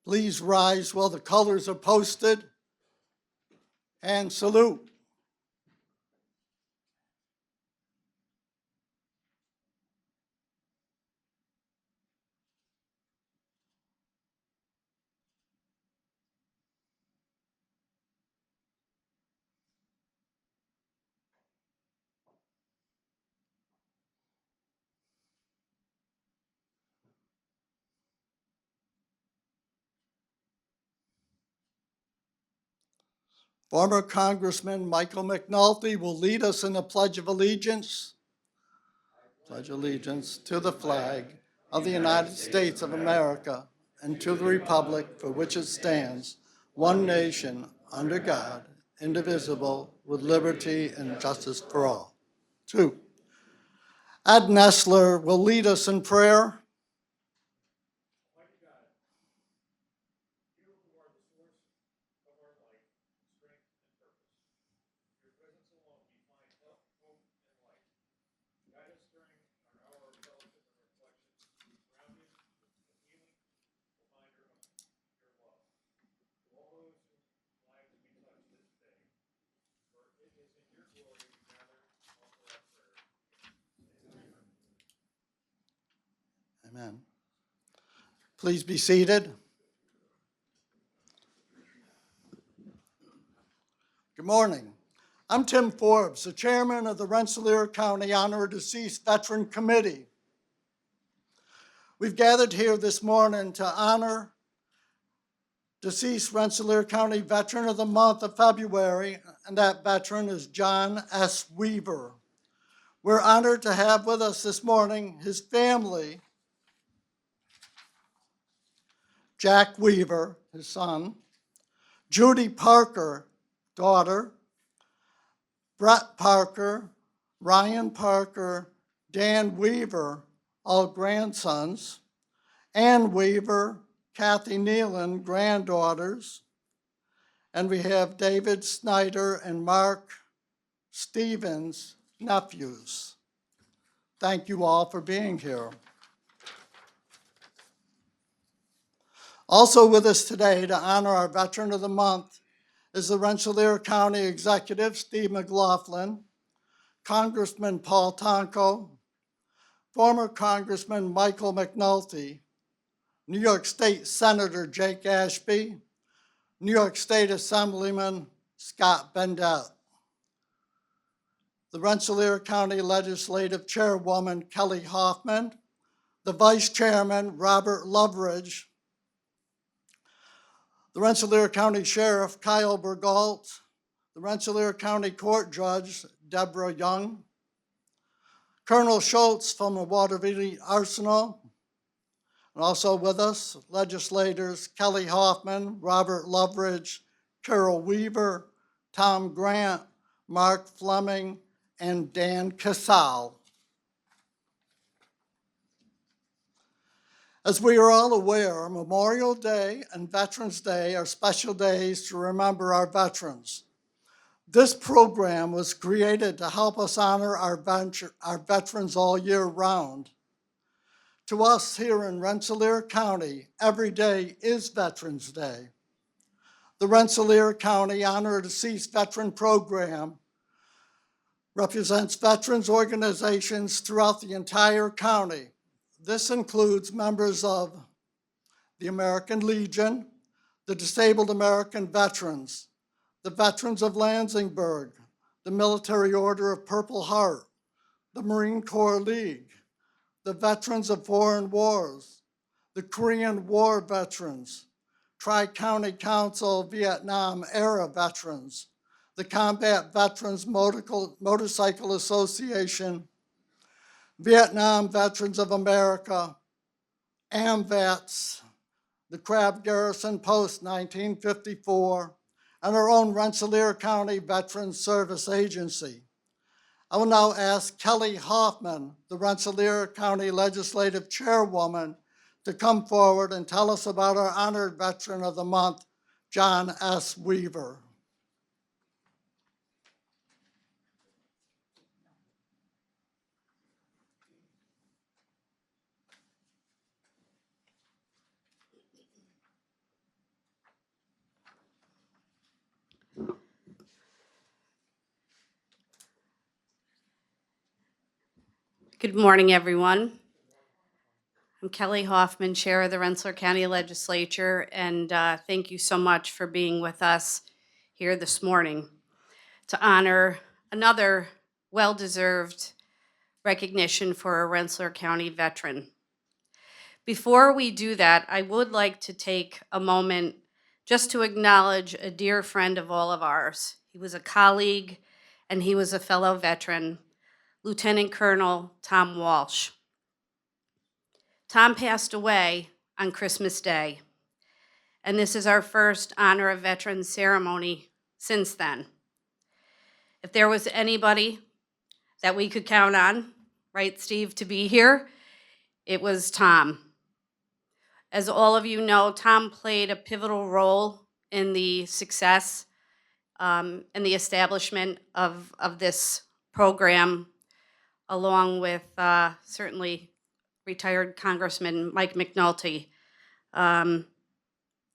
Please rise while the colors are posted and salute. Former Congressman Michael McNulty will lead us in the Pledge of Allegiance. Pledge allegiance to the flag of the United States of America and to the republic for which it stands, one nation, under God, indivisible, with liberty and justice for all. 2. Ed Nestler will lead us in prayer. Amen. Please be seated. Good morning. I'm Tim Forbes, the chairman of the Rensselaer County Honor Deceased Veteran Committee. We've gathered here this morning to honor deceased Rensselaer County Veteran of the month of February, and that veteran is John S. Weaver. We're honored to have with us this morning his family, Jack Weaver, his son, Judy Parker, daughter, Brett Parker, Ryan Parker, Dan Weaver, all grandsons, Ann Weaver, Kathy Nealon, granddaughters, and we have David Snyder and Mark Stevens, nephews. Thank you all for being here. Also with us today to honor our Veteran of the Month is the Rensselaer County Executive, Steve McLaughlin, Congressman Paul Tonko, former Congressman Michael McNulty, New York State Senator Jake Ashby, New York State Assemblyman Scott Bendet, the Rensselaer County Legislative Chairwoman Kelly Hoffman, the Vice Chairman Robert Loveridge, the Rensselaer County Sheriff Kyle Bergault, the Rensselaer County Court Judge Deborah Young, Colonel Schultz from the Waterville Arsenal, and also with us, legislators Kelly Hoffman, Robert Loveridge, Carol Weaver, Tom Grant, Mark Fleming, and Dan Casal. As we are all aware, Memorial Day and Veterans Day are special days to remember our veterans. This program was created to help us honor our veterans all year round. To us here in Rensselaer County, every day is Veterans Day. The Rensselaer County Honor Deceased Veteran Program represents veterans organizations throughout the entire county. This includes members of the American Legion, the Disabled American Veterans, the Veterans of Lansingburg, the Military Order of Purple Heart, the Marine Corps League, the Veterans of Foreign Wars, the Korean War Veterans, Tri-County Council Vietnam Era Veterans, the Combat Veterans Motorcycle Association, Vietnam Veterans of America, AMVETS, the Crabb Garrison Post 1954, and our own Rensselaer County Veterans Service Agency. I will now ask Kelly Hoffman, the Rensselaer County Legislative Chairwoman, to come forward and tell us about our honored Veteran of the Month, John S. Weaver. Good morning, everyone. I'm Kelly Hoffman, Chair of the Rensselaer County Legislature, and thank you so much for being with us here this morning to honor another well-deserved recognition for a Rensselaer County veteran. Before we do that, I would like to take a moment just to acknowledge a dear friend of all of ours. He was a colleague and he was a fellow veteran, Lieutenant Colonel Tom Walsh. Tom passed away on Christmas Day, and this is our first Honor of Veterans ceremony since then. If there was anybody that we could count on, right, Steve, to be here, it was Tom. As all of you know, Tom played a pivotal role in the success and the establishment of this program, along with certainly retired Congressman Mike McNulty.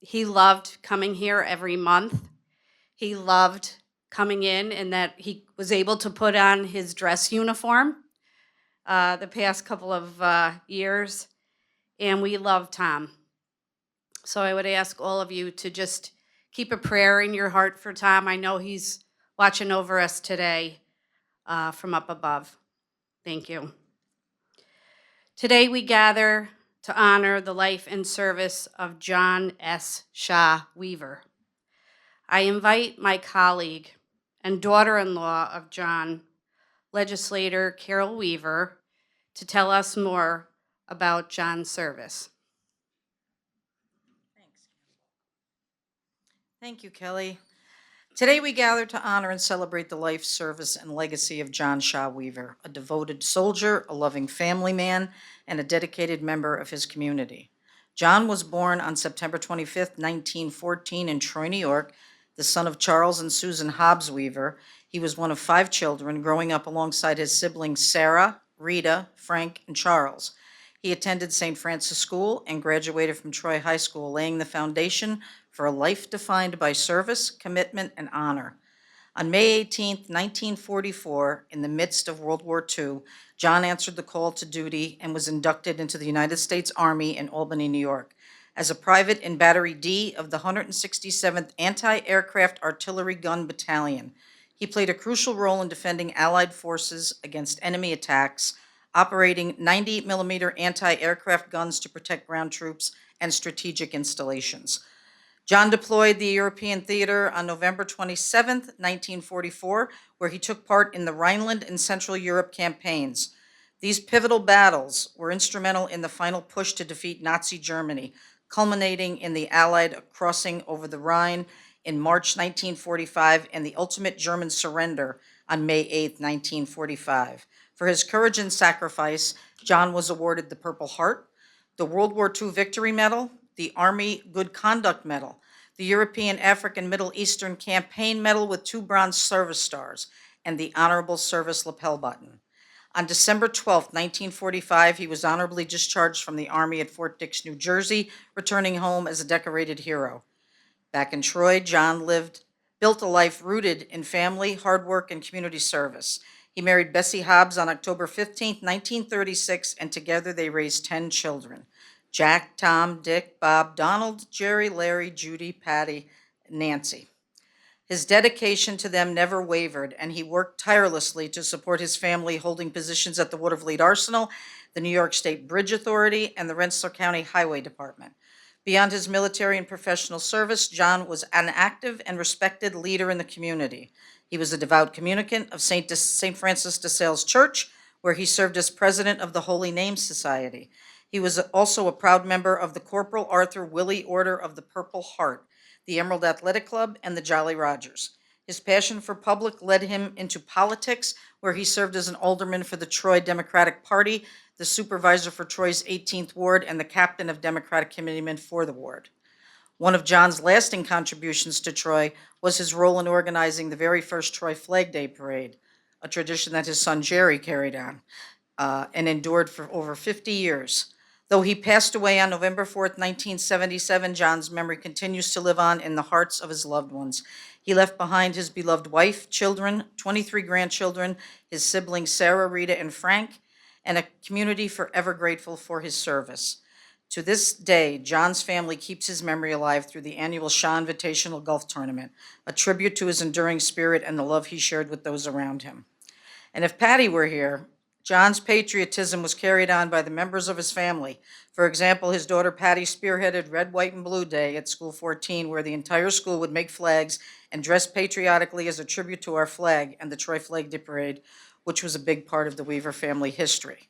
He loved coming here every month. He loved coming in and that he was able to put on his dress uniform the past couple of years, and we love Tom. So I would ask all of you to just keep a prayer in your heart for Tom. I know he's watching over us today from up above. Thank you. Today we gather to honor the life and service of John S. Shaw Weaver. I invite my colleague and daughter-in-law of John, legislator Carol Weaver, to tell us more about John's service. Thank you, Kelly. Today we gather to honor and celebrate the life, service, and legacy of John Shaw Weaver, a devoted soldier, a loving family man, and a dedicated member of his community. John was born on September 25, 1914 in Troy, New York, the son of Charles and Susan Hobbs Weaver. He was one of 5 children, growing up alongside his siblings Sarah, Rita, Frank, and Charles. He attended St. Francis School and graduated from Troy High School, laying the foundation for a life defined by service, commitment, and honor. On May 18, 1944, in the midst of World War II, John answered the call to duty and was inducted into the United States Army in Albany, New York. As a private in Battery D of the 167th Anti-Aircraft Artillery Gun Battalion, he played a crucial role in defending Allied forces against enemy attacks, operating 98mm anti-aircraft guns to protect ground troops and strategic installations. John deployed the European theater on November 27, 1944, where he took part in the Rhineland and Central Europe campaigns. These pivotal battles were instrumental in the final push to defeat Nazi Germany, culminating in the Allied crossing over the Rhine in March 1945 and the ultimate German surrender on May 8, 1945. For his courage and sacrifice, John was awarded the Purple Heart, the World War II Victory Medal, the Army Good Conduct Medal, the European, African, Middle Eastern Campaign Medal with 2 Bronze Service Stars, and the Honorable Service Lapel Button. On December 12, 1945, he was honorably discharged from the Army at Fort Dix, New Jersey, returning home as a decorated hero. Back in Troy, John built a life rooted in family, hard work, and community service. He married Bessie Hobbs on October 15, 1936, and together they raised 10 children. Jack, Tom, Dick, Bob, Donald, Jerry, Larry, Judy, Patty, and Nancy. His dedication to them never wavered, and he worked tirelessly to support his family, holding positions at the Watervliet Arsenal, the New York State Bridge Authority, and the Rensselaer County Highway Department. Beyond his military and professional service, John was an active and respected leader in the community. He was a devout communicant of St. Francis de Sales Church, where he served as president of the Holy Name Society. He was also a proud member of the Corporal Arthur Willey Order of the Purple Heart, the Emerald Athletic Club, and the Jolly Rogers. His passion for public led him into politics, where he served as an alderman for the Troy Democratic Party, the supervisor for Troy's 18th Ward, and the captain of Democratic committeemen for the ward. One of John's lasting contributions to Troy was his role in organizing the very first Troy Flag Day Parade, a tradition that his son Jerry carried on and endured for over 50 years. Though he passed away on November 4th, 1977, John's memory continues to live on in the hearts of his loved ones. He left behind his beloved wife, children, 23 grandchildren, his siblings Sarah, Rita, and Frank, and a community forever grateful for his service. To this day, John's family keeps his memory alive through the annual Shaw Invitational Golf Tournament, a tribute to his enduring spirit and the love he shared with those around him. And if Patty were here, John's patriotism was carried on by the members of his family. For example, his daughter Patty spearheaded Red, White, and Blue Day at School 14, where the entire school would make flags and dress patriotically as a tribute to our flag and the Troy Flag Day Parade, which was a big part of the Weaver family history.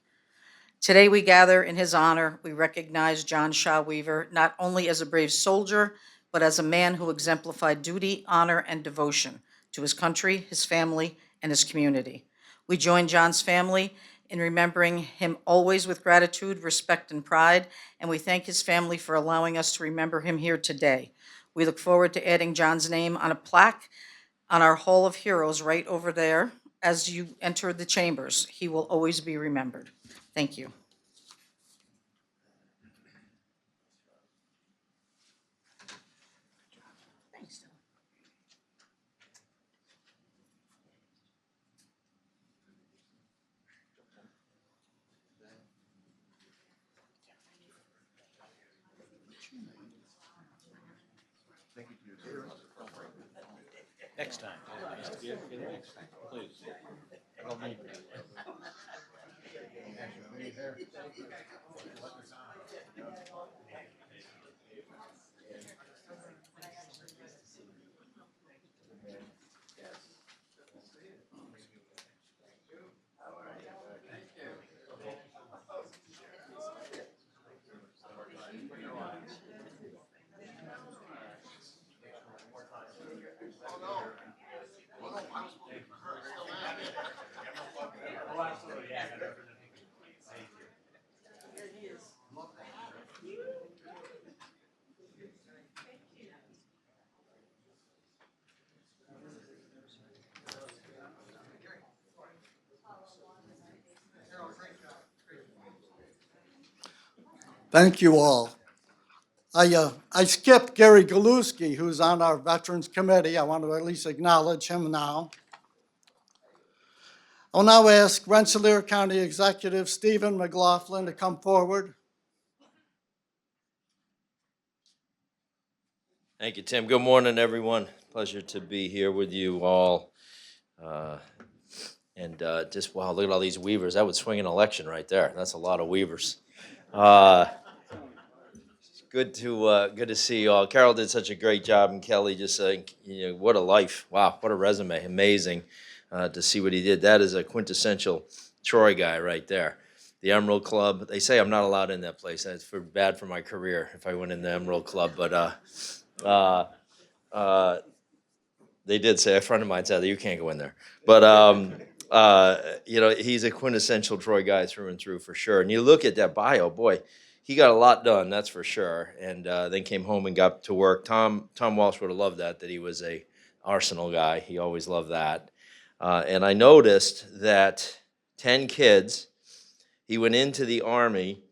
Today we gather in his honor. We recognize John Shaw Weaver not only as a brave soldier, but as a man who exemplified duty, honor, and devotion to his country, his family, and his community. We join John's family in remembering him always with gratitude, respect, and pride, and we thank his family for allowing us to remember him here today. We look forward to adding John's name on a plaque on our Hall of Heroes right over there as you enter the chambers. He will always be remembered. Thank you. Next time. Please. Thank you all. I skipped Gary Galuski, who's on our Veterans Committee. I want to at least acknowledge him now. I'll now ask Rensselaer County Executive Stephen McLaughlin to come forward. Thank you, Tim. Good morning, everyone. Pleasure to be here with you all. Just, wow, look at all these Weavers. That would swing an election right there. That's a lot of Weavers. Good to see you all. Carol did such a great job, and Kelly just, what a life. Wow, what a resume. Amazing to see what he did. That is a quintessential Troy guy right there. The Emerald Club. They say I'm not allowed in that place. That's bad for my career if I went in the Emerald Club, but they did say, a friend of mine said that you can't go in there. But, he's a quintessential Troy guy through and through for sure. And you look at that bio, boy, he got a lot done, that's for sure. And then came home and got to work. Tom Walsh would have loved that he was a Arsenal guy. He always loved that. And I noticed that 10 kids, he went into the Army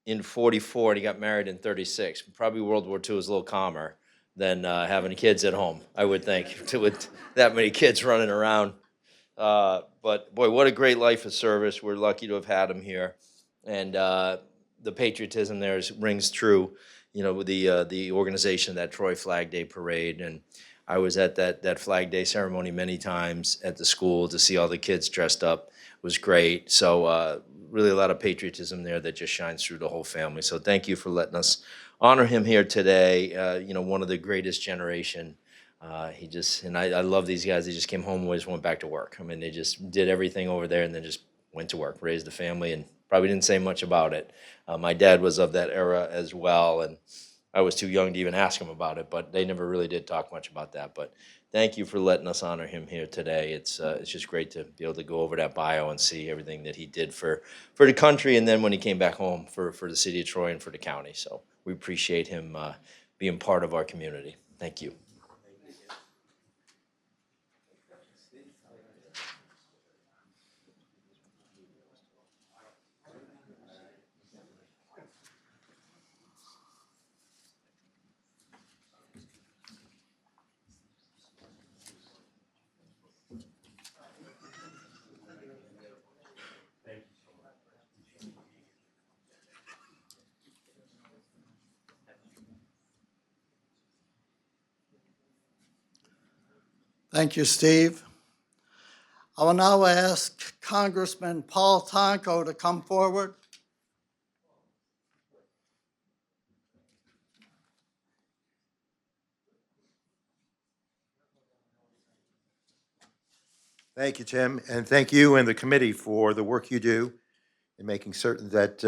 in 44 and he got married in 36. Probably World War II was a little calmer than having kids at home, I would think, with that many kids running around. But boy, what a great life of service. We're lucky to have had him here. And the patriotism there rings true, with the organization of that Troy Flag Day Parade. And I was at that Flag Day ceremony many times at the school to see all the kids dressed up. It was great. So really a lot of patriotism there that just shines through the whole family. So thank you for letting us honor him here today. One of the greatest generation. I love these guys. They just came home and always went back to work. I mean, they just did everything over there and then just went to work, raised a family, and probably didn't say much about it. My dad was of that era as well, and I was too young to even ask him about it, but they never really did talk much about that. But thank you for letting us honor him here today. It's just great to be able to go over that bio and see everything that he did for the country, and then when he came back home for the city of Troy and for the county. So we appreciate him being part of our community. Thank you. Thank you, Steve. I will now ask Congressman Paul Tonko to come forward. Thank you, Tim, and thank you and the committee for the work you do in making certain that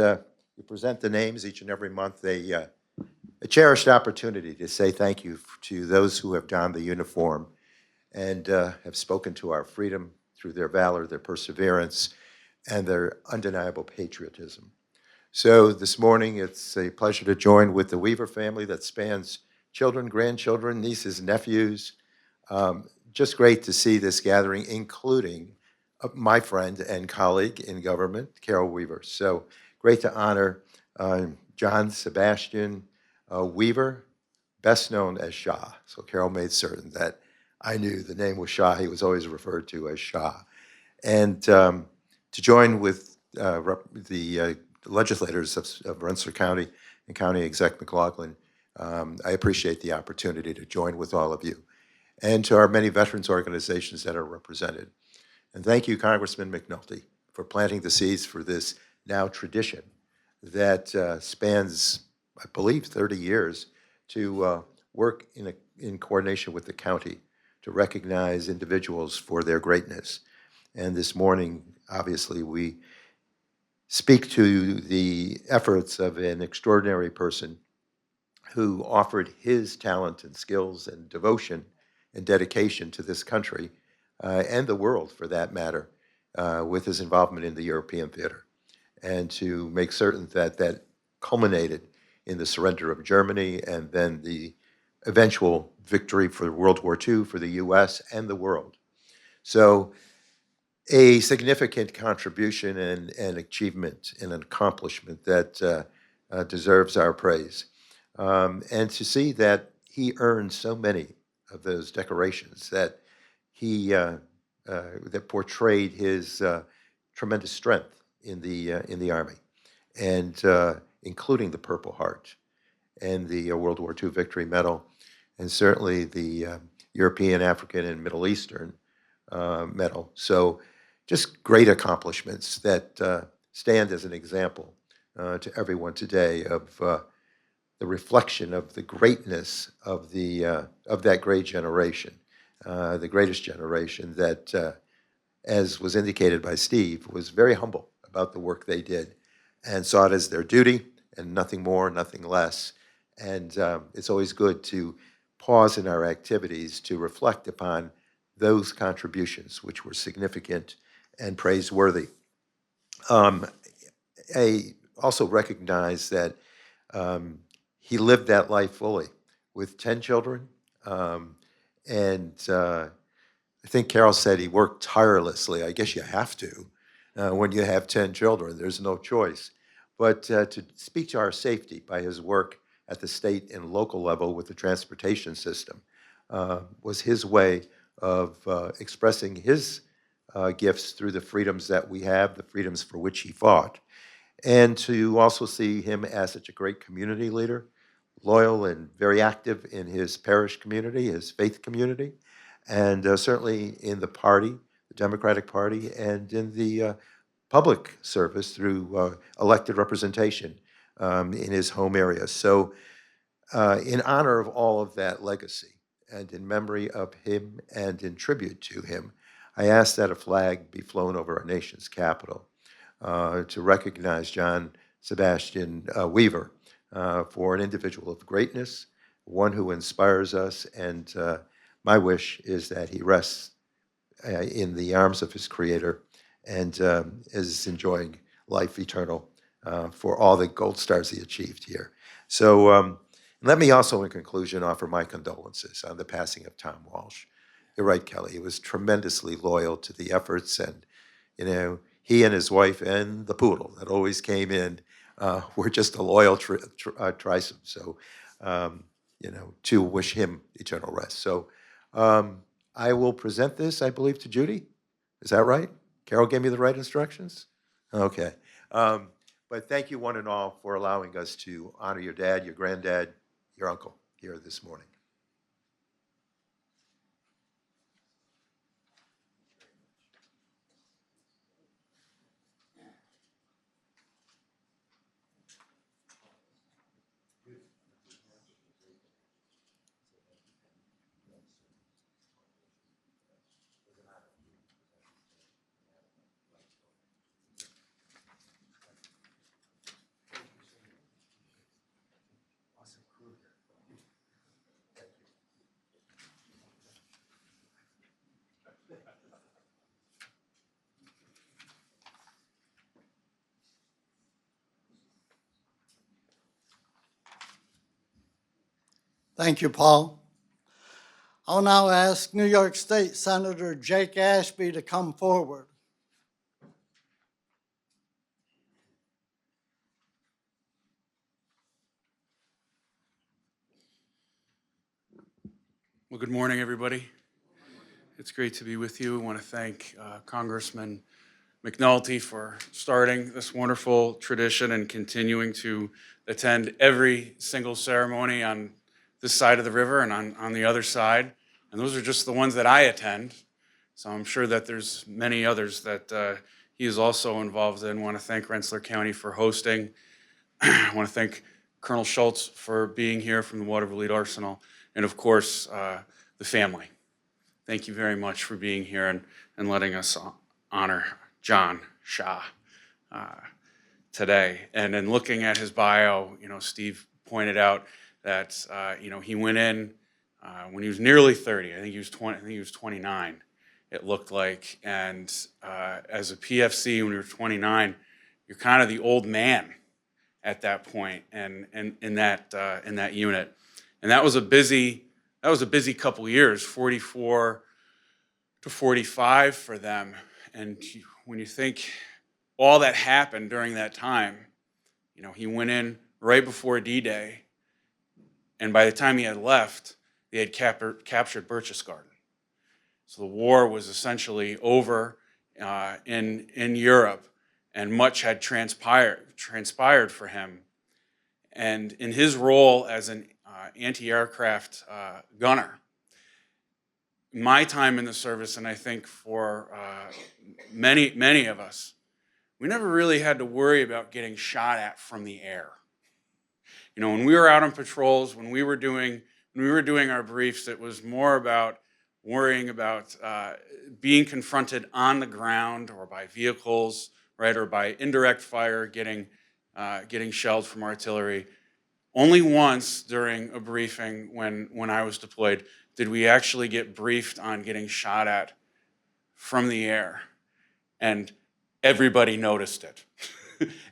you present the names each and every month. A cherished opportunity to say thank you to those who have donned the uniform and have spoken to our freedom through their valor, their perseverance, and their undeniable patriotism. So this morning, it's a pleasure to join with the Weaver family that spans children, grandchildren, nieces, nephews. Just great to see this gathering, including my friend and colleague in government, Carol Weaver. So great to honor John Sebastian Weaver, best known as Shah. So Carol made certain that I knew the name was Shah. He was always referred to as Shah. And to join with the legislators of Rensselaer County and County Exec McLaughlin, I appreciate the opportunity to join with all of you, and to our many veterans organizations that are represented. And thank you, Congressman McNulty, for planting the seeds for this now tradition that spans, I believe, 30 years to work in coordination with the county to recognize individuals for their greatness. And this morning, obviously, we speak to the efforts of an extraordinary person who offered his talent and skills and devotion and dedication to this country and the world, for that matter, with his involvement in the European theater, and to make certain that that culminated in the surrender of Germany and then the eventual victory for World War II for the U.S. and the world. So a significant contribution and an achievement and an accomplishment that deserves our praise. And to see that he earned so many of those decorations, that he that portrayed his tremendous strength in the Army, and including the Purple Heart and the World War II Victory Medal, and certainly the European, African, and Middle Eastern Medal. So just great accomplishments that stand as an example to everyone today of the reflection of the greatness of that great generation, the greatest generation that, as was indicated by Steve, was very humble about the work they did and saw it as their duty and nothing more, nothing less. And it's always good to pause in our activities to reflect upon those contributions, which were significant and praiseworthy. I also recognize that he lived that life fully with 10 children. And I think Carol said he worked tirelessly. I guess you have to when you have 10 children. There's no choice. But to speak to our safety by his work at the state and local level with the transportation system was his way of expressing his gifts through the freedoms that we have, the freedoms for which he fought. And to also see him as such a great community leader, loyal and very active in his parish community, his faith community, and certainly in the party, the Democratic Party, and in the public service through elected representation in his home area. So in honor of all of that legacy and in memory of him and in tribute to him, I ask that a flag be flown over our nation's capital to recognize John Sebastian Weaver for an individual of greatness, one who inspires us, and my wish is that he rests in the arms of his Creator and is enjoying life eternal for all the gold stars he achieved here. So let me also, in conclusion, offer my condolences on the passing of Tom Walsh. You're right, Kelly. He was tremendously loyal to the efforts, and he and his wife and the poodle that always came in were just a loyal threesome. So, to wish him eternal rest. So I will present this, I believe, to Judy. Is that right? Carol gave me the right instructions? Okay. But thank you one and all for allowing us to honor your dad, your granddad, your uncle here this morning. Thank you, Paul. I'll now ask New York State Senator Jake Ashby to come forward. Well, good morning, everybody. It's great to be with you. I want to thank Congressman McNulty for starting this wonderful tradition and continuing to attend every single ceremony on this side of the river and on the other side. And those are just the ones that I attend. So I'm sure that there's many others that he is also involved in. I want to thank Rensselaer County for hosting. I want to thank Colonel Schultz for being here from the Waterville Lead Arsenal. And of course, the family. Thank you very much for being here and letting us honor John Shaw today. And in looking at his bio, Steve pointed out that he went in when he was nearly 30. I think he was 20. I think he was 29. It looked like, and as a PFC, when you're 29, you're kind of the old man at that point, and in that unit, and that was a busy couple years, 44 to 45 for them. And when you think all that happened during that time, he went in right before D-Day, and by the time he had left, they had captured Berchtesgaden. So the war was essentially over in Europe, and much had transpired for him. And in his role as an anti-aircraft gunner, my time in the service, and I think for many of us, we never really had to worry about getting shot at from the air. When we were out on patrols, when we were doing our briefs, it was more about worrying about being confronted on the ground or by vehicles, right, or by indirect fire, getting shelled from artillery. Only once during a briefing when I was deployed did we actually get briefed on getting shot at from the air, and everybody noticed it.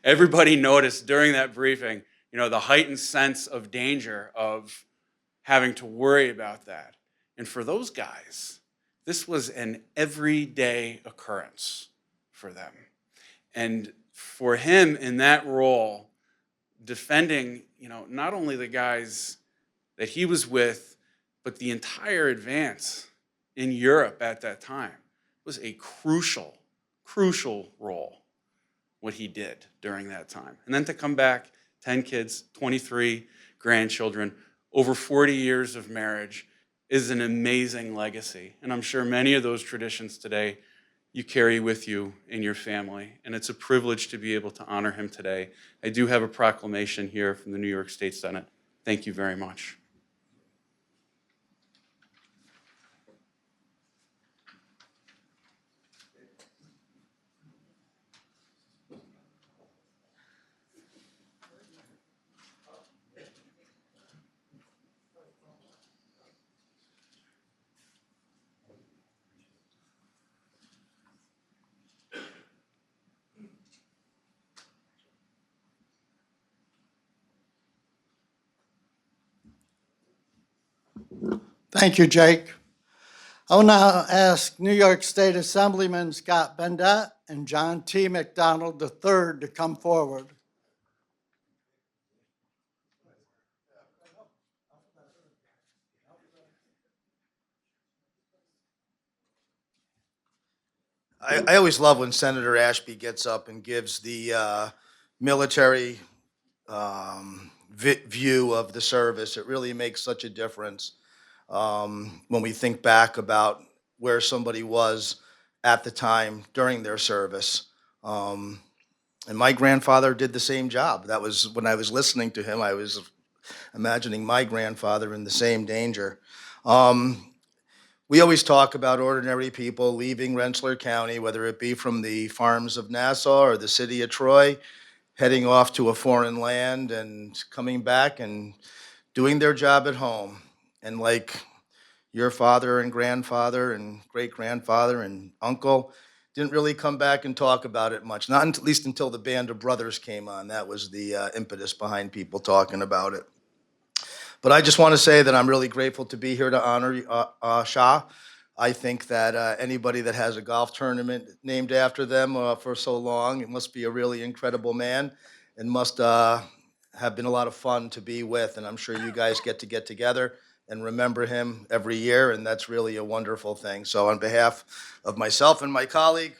Everybody noticed during that briefing, the heightened sense of danger of having to worry about that. And for those guys, this was an everyday occurrence for them. And for him in that role, defending, not only the guys that he was with, but the entire advance in Europe at that time was a crucial role, what he did during that time. And then to come back, 10 kids, 23 grandchildren, over 40 years of marriage is an amazing legacy. And I'm sure many of those traditions today you carry with you in your family. And it's a privilege to be able to honor him today. I do have a proclamation here from the New York State Senate. Thank you very much. Thank you, Jake. I'll now ask New York State Assemblyman Scott Bendet and John T. McDonald III to come forward. I always love when Senator Ashby gets up and gives the military view of the service. It really makes such a difference when we think back about where somebody was at the time during their service. And my grandfather did the same job. That was when I was listening to him, I was imagining my grandfather in the same danger. We always talk about ordinary people leaving Rensselaer County, whether it be from the farms of Nassau or the city of Troy, heading off to a foreign land and coming back and doing their job at home. And like your father and grandfather and great-grandfather and uncle didn't really come back and talk about it much, not at least until the Band of Brothers came on. That was the impetus behind people talking about it. But I just want to say that I'm really grateful to be here to honor Shah. I think that anybody that has a golf tournament named after them for so long, it must be a really incredible man and must have been a lot of fun to be with. And I'm sure you guys get together and remember him every year, and that's really a wonderful thing. So on behalf of myself and my colleague,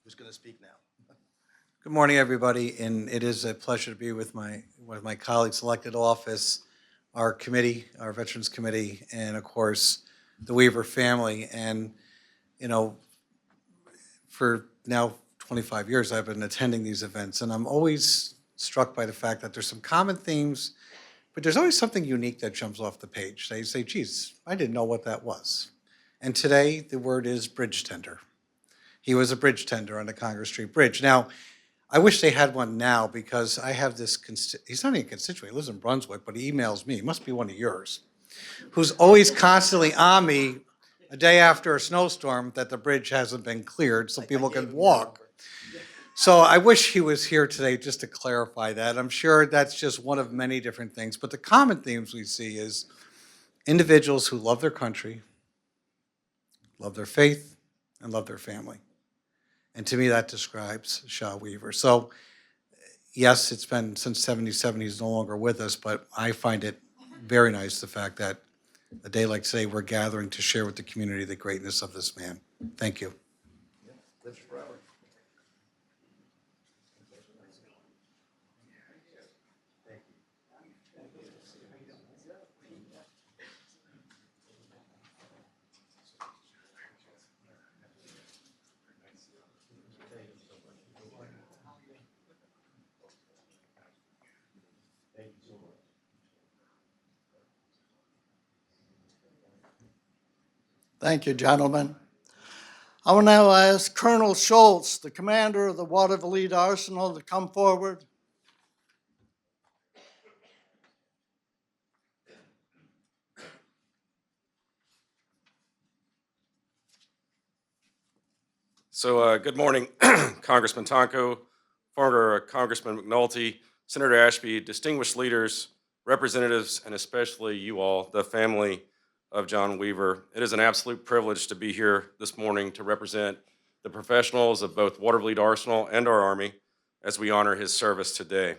who's going to speak now? Good morning, everybody, and it is a pleasure to be with one of my colleagues elected office, our committee, our Veterans Committee, and of course, the Weaver family. And, you know, for now 25 years, I've been attending these events, and I'm always struck by the fact that there's some common themes, but there's always something unique that jumps off the page. They say, geez, I didn't know what that was. And today, the word is bridge tender. He was a bridge tender on the Congress Street Bridge. Now, I wish they had one now, because I have this, he's not even a constituent, he lives in Brunswick, but he emails me, he must be one of yours, who's always constantly on me a day after a snowstorm that the bridge hasn't been cleared so people can walk. So I wish he was here today just to clarify that. I'm sure that's just one of many different things, but the common themes we see is individuals who love their country, love their faith, and love their family. And to me, that describes Shah Weaver. So yes, it's been since '77, he's no longer with us, but I find it very nice, the fact that a day like today, we're gathering to share with the community the greatness of this man. Thank you. Thank you, gentlemen. I will now ask Colonel Schultz, the commander of the Watervliet Arsenal, to come forward. So good morning, Congressman Tonko, former Congressman McNulty, Senator Ashby, distinguished leaders, representatives, and especially you all, the family of John Weaver. It is an absolute privilege to be here this morning to represent the professionals of both Watervliet Arsenal and our Army as we honor his service today.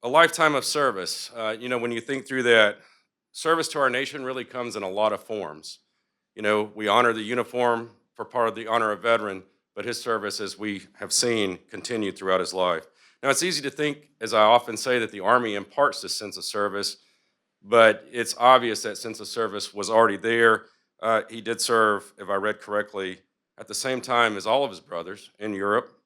A lifetime of service. You know, when you think through that, service to our nation really comes in a lot of forms. You know, we honor the uniform for part of the honor of veteran, but his service, as we have seen, continued throughout his life. Now, it's easy to think, as I often say, that the Army imparts this sense of service, but it's obvious that sense of service was already there. He did serve, if I read correctly, at the same time as all of his brothers in Europe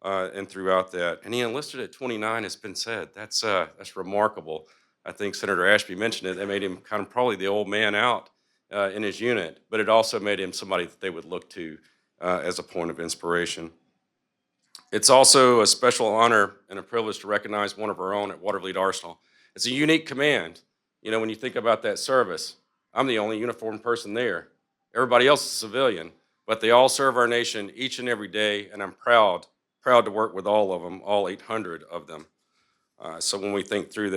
and throughout that. And he enlisted at 29, it's been said. That's remarkable. I think Senator Ashby mentioned it. That made him kind of probably the old man out in his unit, but it also made him somebody that they would look to as a point of inspiration. It's also a special honor and a privilege to recognize one of our own at Watervliet Arsenal. It's a unique command. You know, when you think about that service, I'm the only uniformed person there. Everybody else is civilian, but they all serve our nation each and every day, and I'm proud to work with all of them, all 800 of them. So when we think through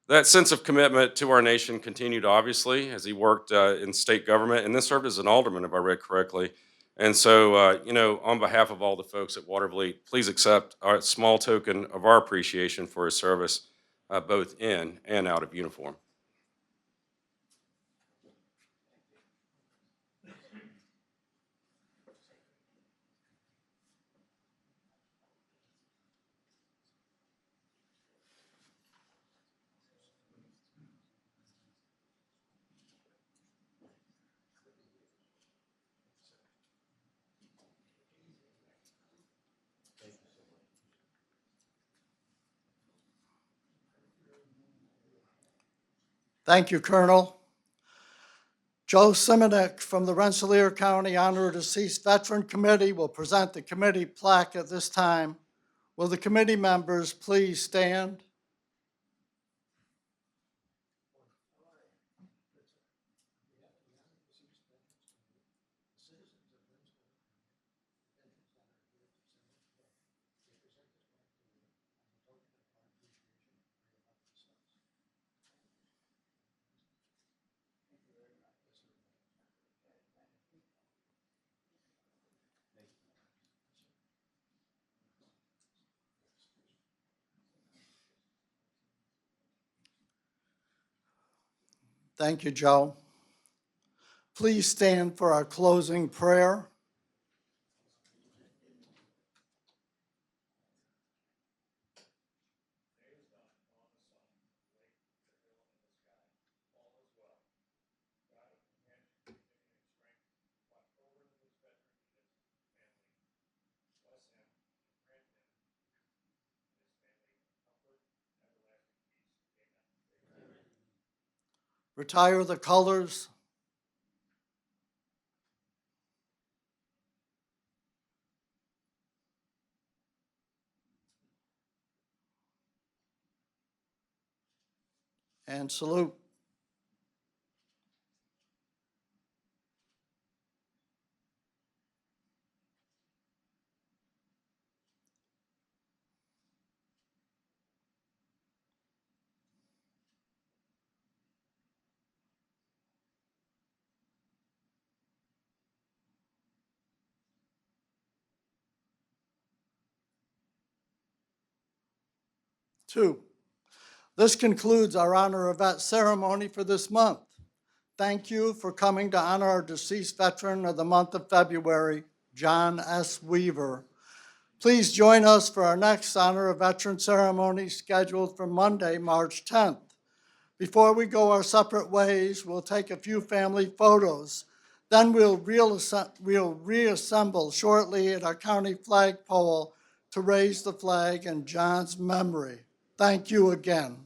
that sense of commitment to our nation continued, obviously, as he worked in state government, and then served as an alderman, if I read correctly. And so, you know, on behalf of all the folks at Watervliet, please accept a small token of our appreciation for his service, both in and out of uniform. Thank you, Colonel. Joe Simonek from the Rensselaer County Honor Deceased Veteran Committee will present the committee plaque at this time. Will the committee members please stand? Thank you, Joe. Please stand for our closing prayer. Retire the colors. And salute. Two, this concludes our Honor of Vet ceremony for this month. Thank you for coming to honor our deceased veteran of the month of February, John S. Weaver. Please join us for our next Honor of Veteran ceremony scheduled for Monday, March 10th. Before we go our separate ways, we'll take a few family photos. Then we'll reassemble shortly at our county flagpole to raise the flag in John's memory. Thank you again.